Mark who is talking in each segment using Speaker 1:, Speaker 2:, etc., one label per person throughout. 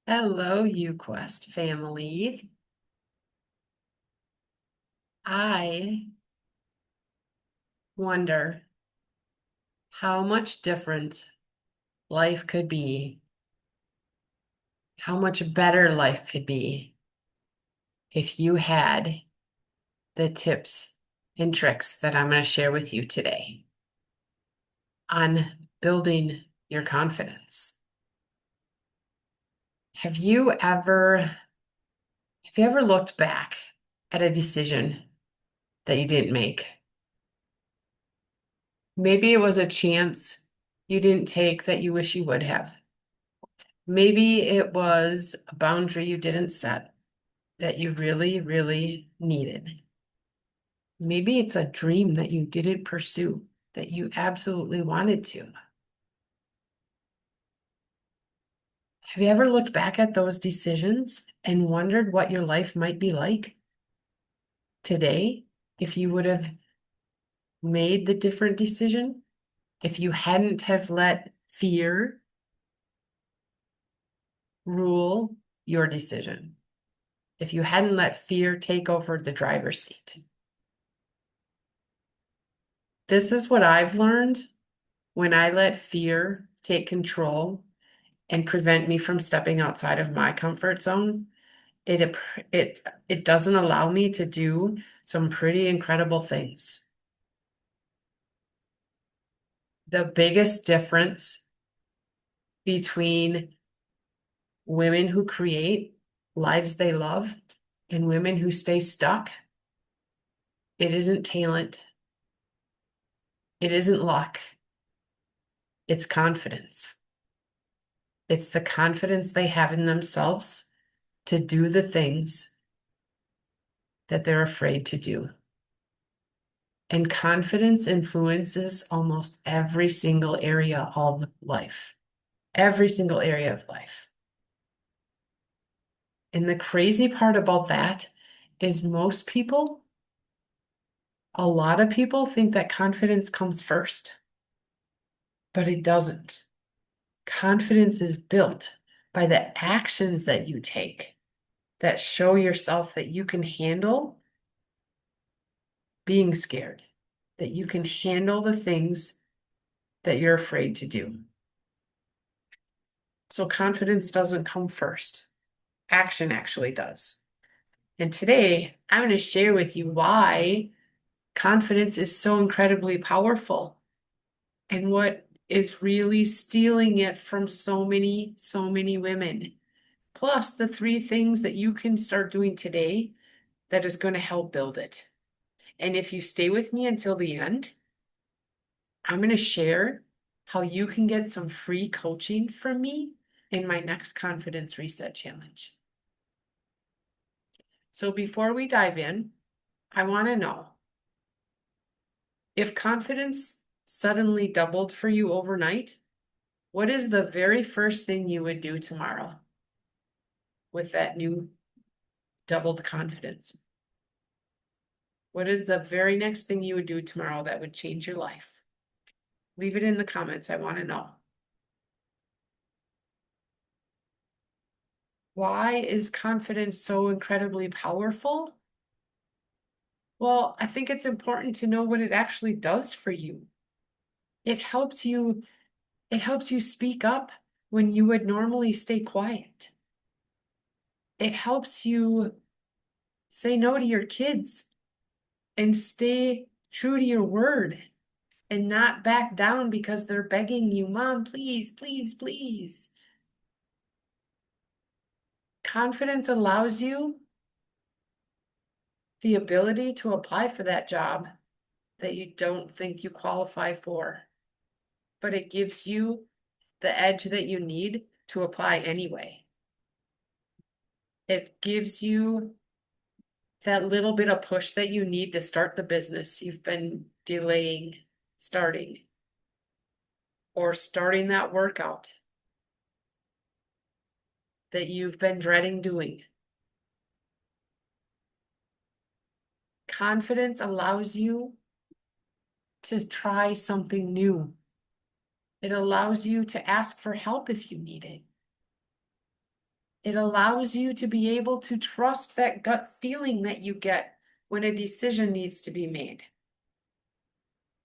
Speaker 1: Hello, UQuest family. I wonder how much different life could be, how much better life could be if you had the tips and tricks that I'm going to share with you today on building your confidence. Have you ever have you ever looked back at a decision that you didn't make? Maybe it was a chance you didn't take that you wish you would have. Maybe it was a boundary you didn't set that you really, really needed. Maybe it's a dream that you didn't pursue that you absolutely wanted to. Have you ever looked back at those decisions and wondered what your life might be like today if you would have made the different decision? If you hadn't have let fear rule your decision? If you hadn't let fear take over the driver's seat? This is what I've learned when I let fear take control and prevent me from stepping outside of my comfort zone. It doesn't allow me to do some pretty incredible things. The biggest difference between women who create lives they love and women who stay stuck, it isn't talent, it isn't luck, it's confidence. It's the confidence they have in themselves to do the things that they're afraid to do. And confidence influences almost every single area of life, every single area of life. And the crazy part about that is a lot of people think that confidence comes first, but it doesn't. Confidence is built by the actions that you take that show yourself that you can handle being scared, that you can handle the things that you're afraid to do. So confidence doesn't come first. Action actually does. And today I'm going to share with you why confidence is so incredibly powerful and what is really stealing it from so many women. Plus the 3 things that you can start doing today that is going to help build it. And if you stay with me until the end, I'm going to share how you can get some free coaching from me in my next Confidence Reset Challenge. So before we dive in, I want to know if confidence suddenly doubled for you overnight, what is the very first thing you would do tomorrow with that new doubled confidence? What is the very next thing you would do tomorrow that would change your life? Leave it in the comments. I want to know. Why is confidence so incredibly powerful? Well, I think it's important to know what it actually does for you. It helps you, it helps you speak up when you would normally stay quiet. It helps you say no to your kids and stay true to your word and not back down because they're begging you, Mom, please, please, please. Confidence allows you the ability to apply for that job that you don't think you qualify for, but it gives you the edge that you need to apply anyway. It gives you that little bit of push that you need to start the business you've been delaying starting, or starting that workout that you've been dreading doing. Confidence allows you to try something new. It allows you to ask for help if you need it. It allows you to be able to trust that gut feeling that you get when a decision needs to be made,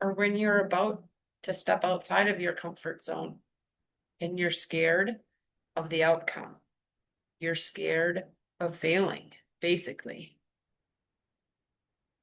Speaker 1: or when you're about to step outside of your comfort zone and you're scared of the outcome. You're scared of failing, basically.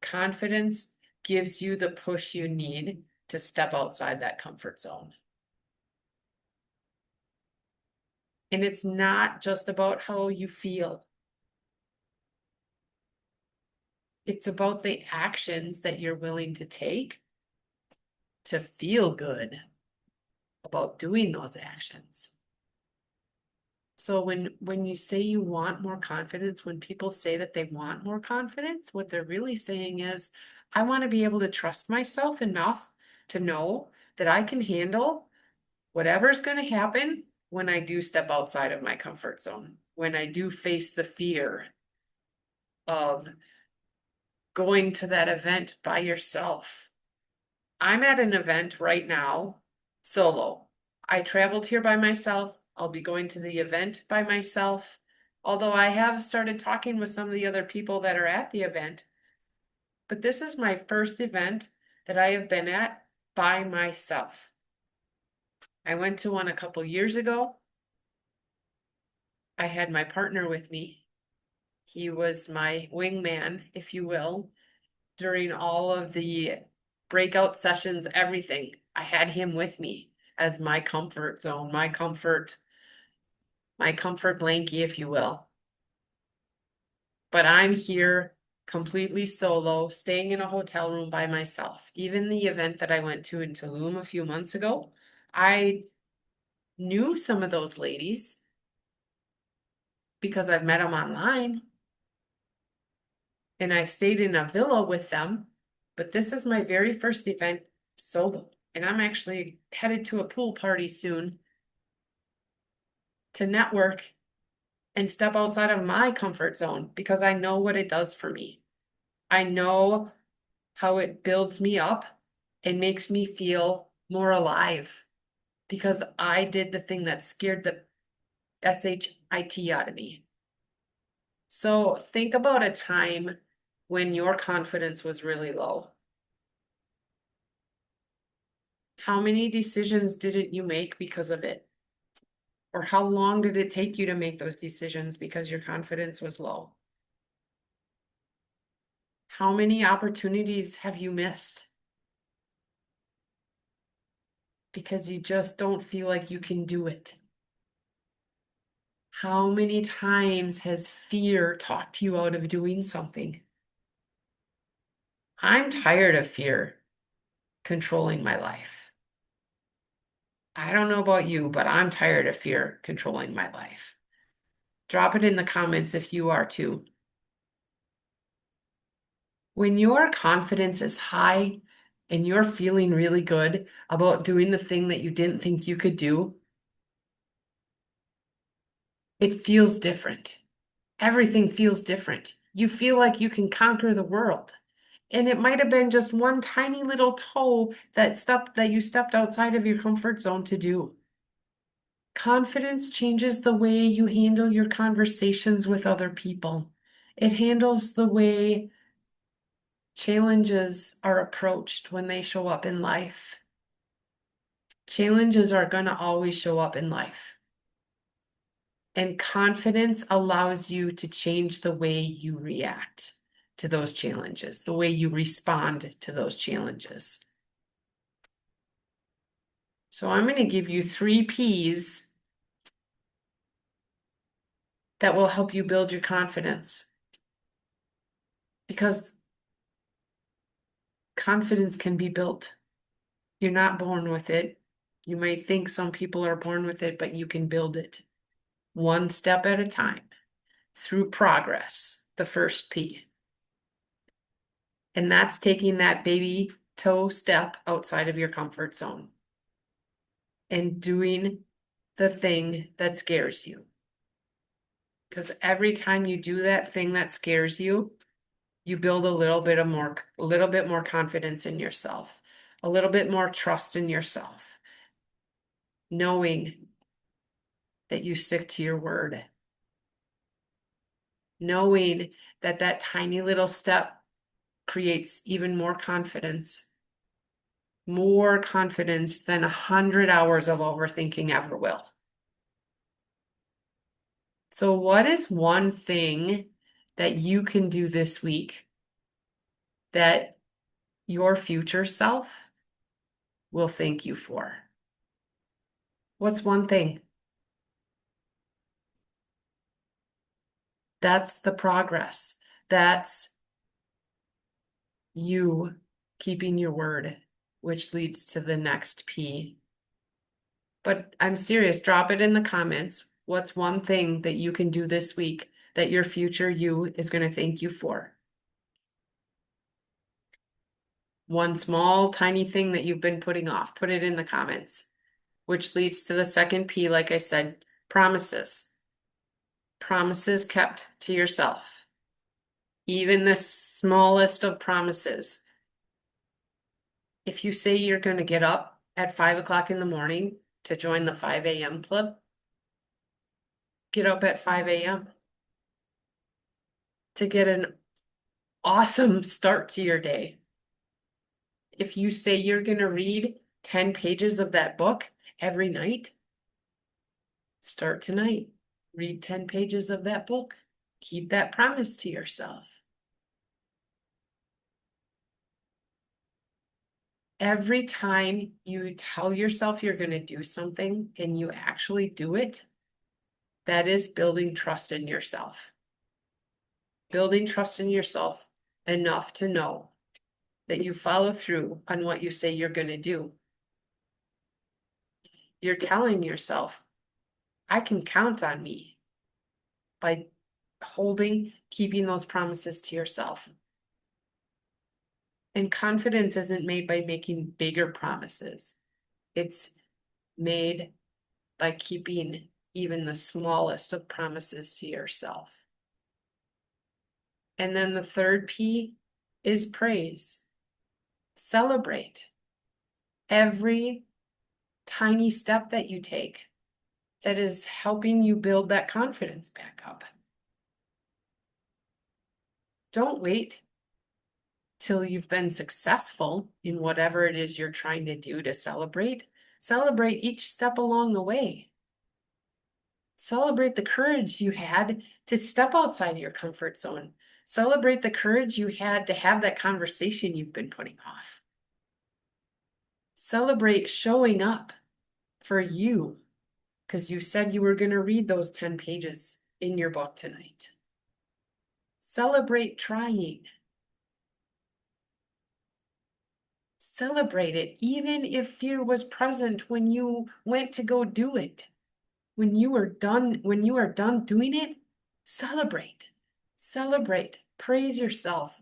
Speaker 1: Confidence gives you the push you need to step outside that comfort zone. And it's not just about how you feel. It's about the actions that you're willing to take to feel good about doing those actions. So when you say you want more confidence, when people say that they want more confidence, what they're really saying is, I want to be able to trust myself enough to know that I can handle whatever's going to happen when I do step outside of my comfort zone, when I do face the fear of going to that event by yourself. I'm at an event right now, solo. I traveled here by myself. I'll be going to the event by myself. Although I have started talking with some of the other people that are at the event. But this is my first event that I have been at by myself. I went to one a couple years ago. I had my partner with me. He was my wingman, if you will, during all of the breakout sessions, everything. I had him with me as my comfort zone, my comfort blankie, if you will. But I'm here completely solo, staying in a hotel room by myself. Even the event that I went to in Tulum a few months ago, I knew some of those ladies because I've met them online and I stayed in a villa with them. But this is my very first event solo. And I'm actually headed to a pool party soon to network and step outside of my comfort zone because I know what it does for me. I know how it builds me up and makes me feel more alive because I did the thing that scared the SHIT out of me. So think about a time when your confidence was really low. How many decisions didn't you make because of it? Or how long did it take you to make those decisions because your confidence was low? How many opportunities have you missed because you just don't feel like you can do it? How many times has fear talked you out of doing something? I'm tired of fear controlling my life. I don't know about you, but I'm tired of fear controlling my life. Drop it in the comments if you are too. When your confidence is high and you're feeling really good about doing the thing that you didn't think you could do, it feels different. Everything feels different. You feel like you can conquer the world. And it might have been just one tiny little toe that you stepped outside of your comfort zone to do. Confidence changes the way you handle your conversations with other people. It handles the way challenges are approached when they show up in life. Challenges are going to always show up in life. And confidence allows you to change the way you react to those challenges, the way you respond to those challenges. So I'm going to give you 3 P's that will help you build your confidence. Because confidence can be built. You're not born with it. You might think some people are born with it, but you can build it one step at a time through progress, the first P. And that's taking that baby toe step outside of your comfort zone and doing the thing that scares you. Because every time you do that thing that scares you, you build a little bit more confidence in yourself, a little bit more trust in yourself, knowing that you stick to your word. knowing that that tiny little step creates even more confidence than 100 hours of overthinking ever will. So, what is one thing that you can do this week that your future self will thank you for? What's one thing? That's the progress. That's you keeping your word, which leads to the next P. But I'm serious, drop it in the comments. What's one thing that you can do this week that your future you is going to thank you for? One small, tiny thing that you've been putting off, put it in the comments, which leads to the second P, like I said, promises. Promises kept to yourself. Even the smallest of promises. If you say you're going to get up at 5 o'clock in the morning to join the 5 a.m. club, get up at 5 a.m. to get an awesome start to your day. If you say you're going to read 10 pages of that book every night, start tonight. Read 10 pages of that book. Keep that promise to yourself. Every time you tell yourself you're going to do something and you actually do it, that is building trust in yourself. Building trust in yourself enough to know that you follow through on what you say you're going to do. You're telling yourself, I can count on me by keeping those promises to yourself. And confidence isn't made by making bigger promises. It's made by keeping even the smallest of promises to yourself. And then the third P is praise. Celebrate every tiny step that you take that is helping you build that confidence back up. Don't wait till you've been successful in whatever it is you're trying to do to celebrate. Celebrate each step along the way. Celebrate the courage you had to step outside your comfort zone. Celebrate the courage you had to have that conversation you've been putting off. Celebrate showing up for you because you said you were going to read those 10 pages in your book tonight. Celebrate trying. Celebrate it, even if fear was present when you went to go do it. When you are done doing it, celebrate. Celebrate. Praise yourself.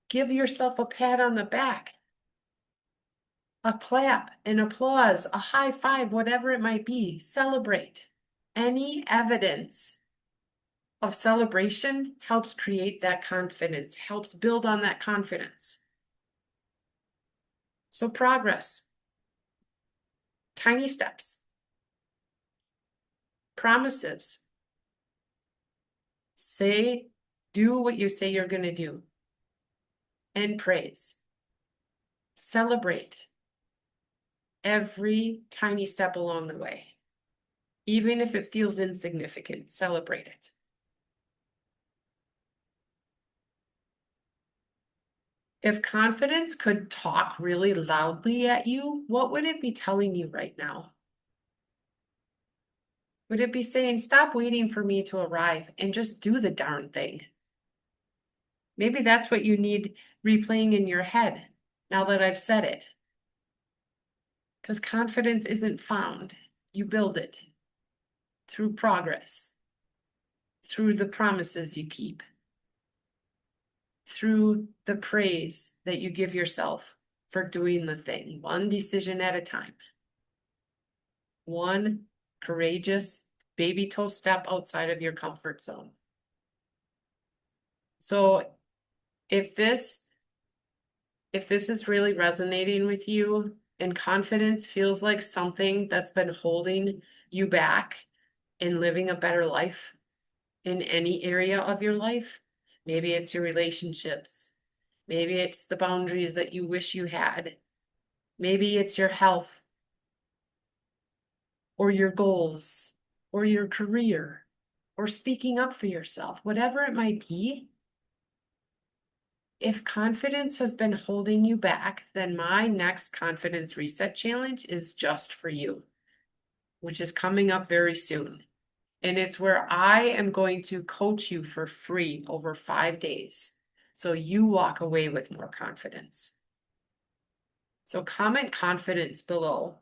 Speaker 1: Give yourself a pat on the back, a clap, an applause, a high five, whatever it might be. Celebrate. Any evidence of celebration helps create that confidence, helps build on that confidence. So progress, tiny steps, promises. Do what you say you're going to do. And praise. Celebrate every tiny step along the way. Even if it feels insignificant, celebrate it. If confidence could talk really loudly at you, what would it be telling you right now? Would it be saying, stop waiting for me to arrive and just do the darn thing? Maybe that's what you need replaying in your head now that I've said it. Because confidence isn't found, you build it through progress, through the promises you keep, through the praise that you give yourself for doing the thing, one decision at a time. One courageous baby toe step outside of your comfort zone. So if this is really resonating with you and confidence feels like something that's been holding you back in living a better life, in any area of your life. Maybe it's your relationships. Maybe it's the boundaries that you wish you had. Maybe it's your health or your goals or your career or speaking up for yourself, whatever it might be. If confidence has been holding you back, then my next confidence reset challenge is just for you, which is coming up very soon. And it's where I am going to coach you for free over 5 days so you walk away with more confidence. So comment confidence below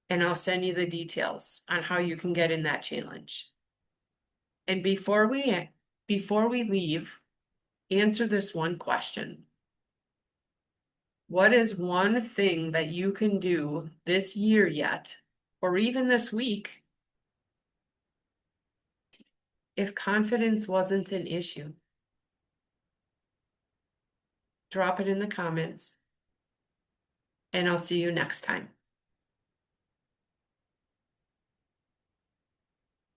Speaker 1: and I'll send you the details on how you can get in that challenge. And before we leave, answer this one question. What is one thing that you can do this year yet, or even this week, if confidence wasn't an issue? Drop it in the comments, and I'll see you next time.